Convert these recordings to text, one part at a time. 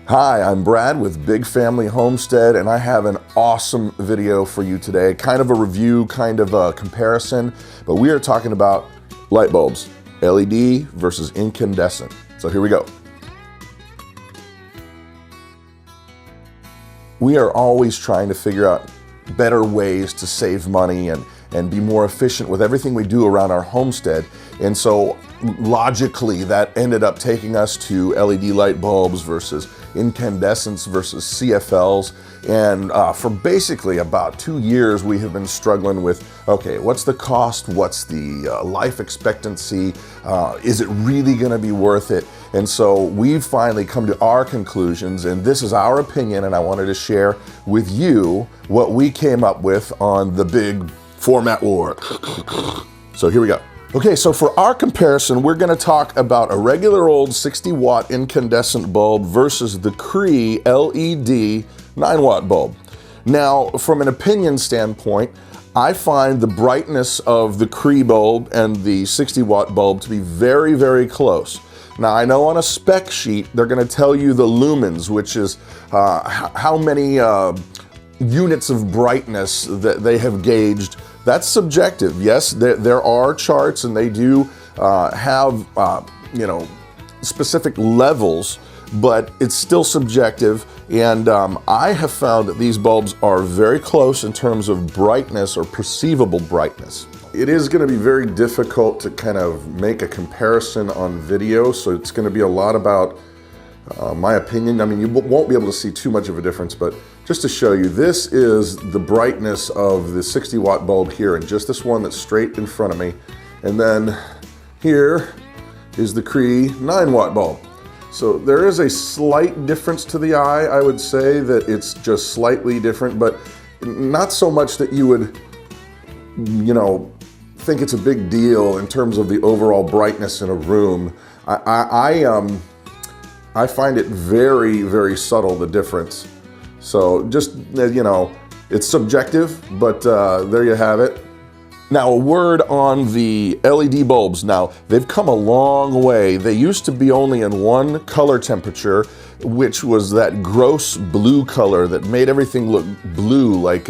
Hi, I'm Brad with Big Family Homestead, and I have an awesome video for you today. Kind of a review, kind of a comparison, but we are talking about light bulbs, LED versus incandescent. So here we go. We are always trying to figure out better ways to save money and be more efficient with everything we do around our homestead. And so logically that ended up taking us to LED light bulbs versus incandescents versus CFLs. And for basically about 2 years, we have been struggling with, okay, what's the cost? What's the life expectancy? Is it really gonna be worth it? And so we've finally come to our conclusions, and this is our opinion, and I wanted to share with you what we came up with on the big format war. So here we go. Okay, so for our comparison, we're gonna talk about a regular old 60-watt incandescent bulb versus the Cree LED 9-watt bulb. Now, from an opinion standpoint, I find the brightness of the Cree bulb and the 60-watt bulb to be very, very close. Now, I know on a spec sheet, they're gonna tell you the lumens, which is how many units of brightness that they have gauged. That's subjective. Yes, there are charts, and they do have specific levels, but it's still subjective. And I have found that these bulbs are very close in terms of brightness or perceivable brightness. It is going to be very difficult to kind of make a comparison on video, so it's going to be a lot about my opinion. I mean, you won't be able to see too much of a difference, but just to show you, this is the brightness of the 60-watt bulb here, and just this one that's straight in front of me. And then here is the Cree 9-watt bulb. So there is a slight difference to the eye. I would say that it's just slightly different, but not so much that you would, think it's a big deal in terms of the overall brightness in a room. I find it very, very subtle, the difference. So just, it's subjective, but there you have it. Now, a word on the LED bulbs. Now, they've come a long way. They used to be only in one color temperature, which was that gross blue color that made everything look blue, like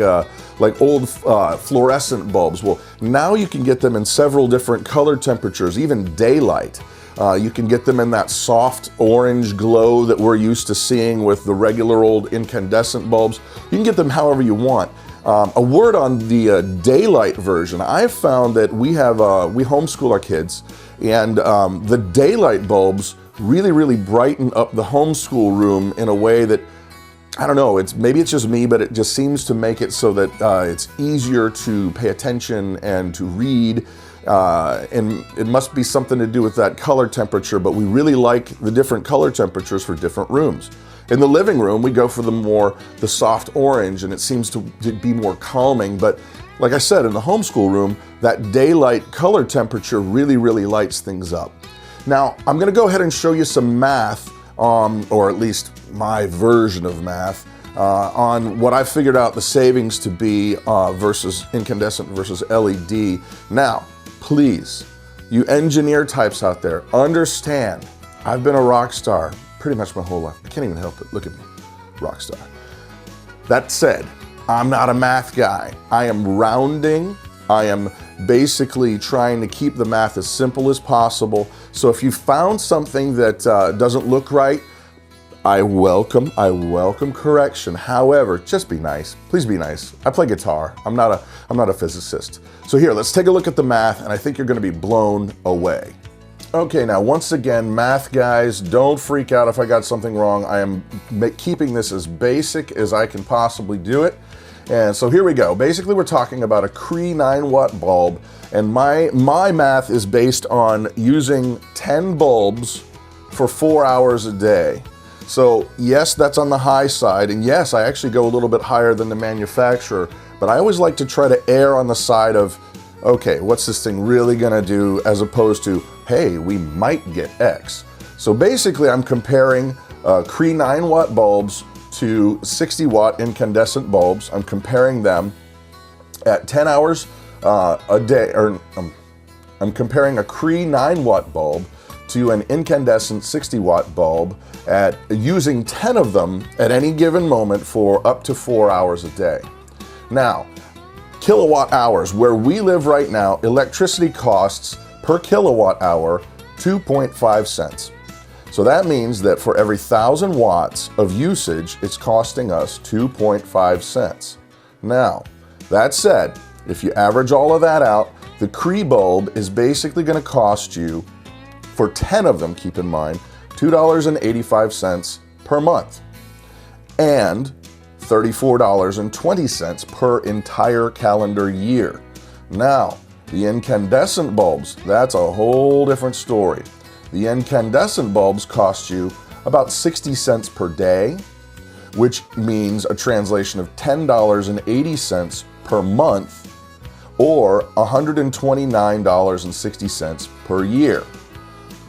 old fluorescent bulbs. Well, now you can get them in several different color temperatures, even daylight. You can get them in that soft orange glow that we're used to seeing with the regular old incandescent bulbs. You can get them however you want. A word on the daylight version. I've found that we homeschool our kids, and the daylight bulbs really brighten up the homeschool room in a way that, I don't know, maybe it's just me, but it just seems to make it so that it's easier to pay attention and to read. And it must be something to do with that color temperature, but we really like the different color temperatures for different rooms. In the living room, we go for the soft orange, and it seems to be more calming. But like I said, in the homeschool room, that daylight color temperature really lights things up. Now, I'm gonna go ahead and show you some math, or at least my version of math, on what I've figured out the savings to be versus incandescent versus LED. Now, please, you engineer types out there, understand, I've been a rock star pretty much my whole life. I can't even help it. Look at me, rock star. That said, I'm not a math guy. I am rounding. I am basically trying to keep the math as simple as possible. So if you found something that doesn't look right, I welcome correction. However, just be nice. Please be nice. I play guitar. I'm not a physicist. So here, let's take a look at the math, and I think you're going to be blown away. Okay, now once again, math guys, don't freak out if I got something wrong. I am keeping this as basic as I can possibly do it. And so here we go. Basically, we're talking about a Cree 9-watt bulb, and my math is based on using 10 bulbs for 4 hours a day. So yes, that's on the high side, and yes, I actually go a little bit higher than the manufacturer, but I always like to try to err on the side of, okay, what's this thing really gonna do, as opposed to, hey, we might get X. So basically, I'm comparing Cree 9-watt bulbs to 60-watt incandescent bulbs. I'm comparing them at 10 hours a day, or I'm comparing a Cree 9-watt bulb to an incandescent 60 watt bulb at using 10 of them at any given moment for up to 4 hours a day. Now, kilowatt hours, where we live right now, electricity costs per kilowatt hour 2.5 cents. So that means that for every 1,000 watts of usage, it's costing us 2.5 cents. Now, that said, if you average all of that out, the Cree bulb is basically going to cost you, for 10 of them, keep in mind, $2.85 per month and $34.20 per entire calendar year. Now, the incandescent bulbs, that's a whole different story. The incandescent bulbs cost you about 60 cents per day, which means a translation of $10.80 per month, or $129.60 per year.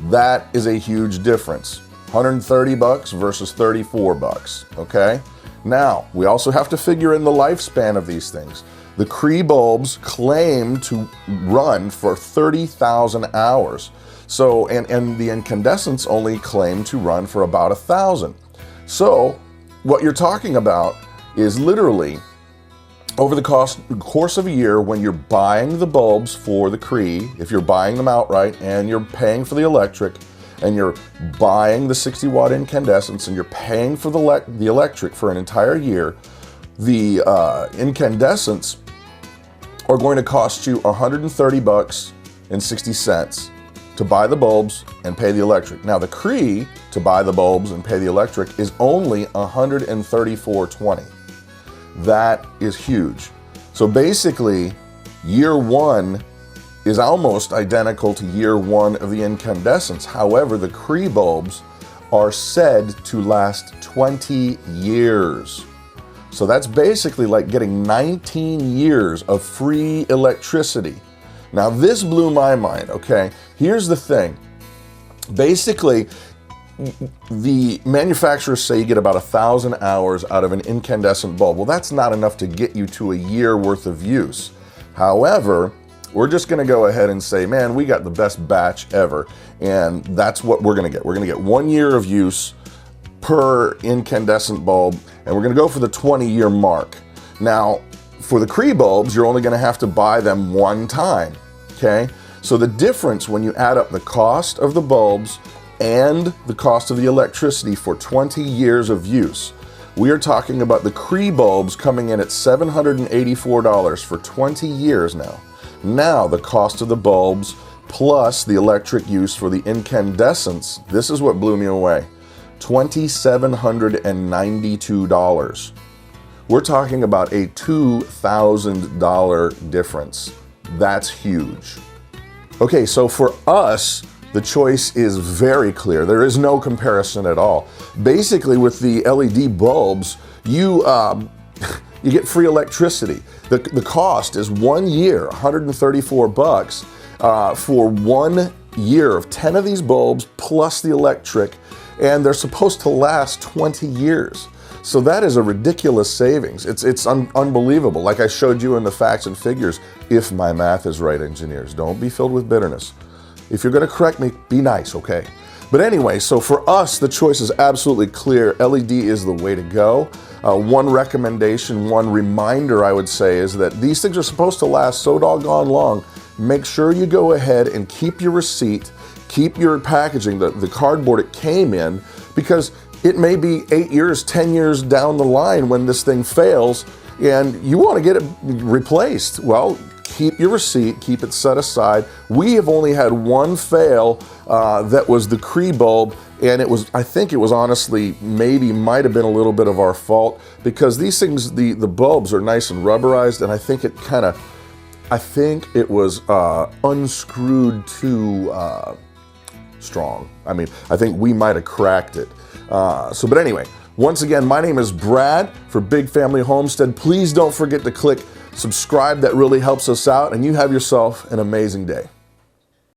That is a huge difference. 130 bucks versus 34 bucks, okay? Now, we also have to figure in the lifespan of these things. The Cree bulbs claim to run for 30,000 hours. So, and the incandescents only claim to run for about 1,000. So, what you're talking about is literally over the course of a year, when you're buying the bulbs for the Cree, if you're buying them outright and you're paying for the electric, and you're buying the 60 watt incandescents and you're paying for the electric for an entire year, the incandescents are going to cost you 130 bucks and 60 cents to buy the bulbs and pay the electric. Now the Cree, to buy the bulbs and pay the electric, is only $134.20. That is huge. So basically, year one is almost identical to year one of the incandescents. However, the Cree bulbs are said to last 20 years. So that's basically like getting 19 years of free electricity. Now this blew my mind, okay? Here's the thing. Basically, the manufacturers say you get about 1,000 hours out of an incandescent bulb. Well, that's not enough to get you to a year worth of use. However, we're just gonna go ahead and say, man, we got the best batch ever, and that's what we're gonna get. We're gonna get 1 year of use per incandescent bulb, and we're gonna go for the 20-year mark. Now, for the Cree bulbs, you're only gonna have to buy them one time, okay? So the difference when you add up the cost of the bulbs and the cost of the electricity for 20 years of use, we are talking about the Cree bulbs coming in at $784 for 20 years now. Now, the cost of the bulbs plus the electric use for the incandescents, this is what blew me away, $2,792. We're talking about a $2,000 difference. That's huge. Okay, so for us, the choice is very clear. There is no comparison at all. Basically, with the LED bulbs, you get free electricity. The cost is 1 year, 134 bucks for 1 year of 10 of these bulbs plus the electric, and they're supposed to last 20 years. So that is a ridiculous savings. It's unbelievable. Like I showed you in the facts and figures, if my math is right, engineers. Don't be filled with bitterness. If you're gonna correct me, be nice, okay? But anyway, so for us, the choice is absolutely clear. LED is the way to go. One recommendation, one reminder I would say is that these things are supposed to last so doggone long. Make sure you go ahead and keep your receipt, keep your packaging, the cardboard it came in, because it may be 8 years, 10 years down the line when this thing fails and you want to get it replaced. Well, keep your receipt, keep it set aside. We have only had one fail that was the Cree bulb, and it was, I think it was honestly, might have been a little bit of our fault, because these things, the bulbs are nice and rubberized, and I think it was unscrewed too strong. I mean, I think we might have cracked it. But anyway, once again, my name is Brad for Big Family Homestead. Please don't forget to click subscribe. That really helps us out, and you have yourself an amazing day.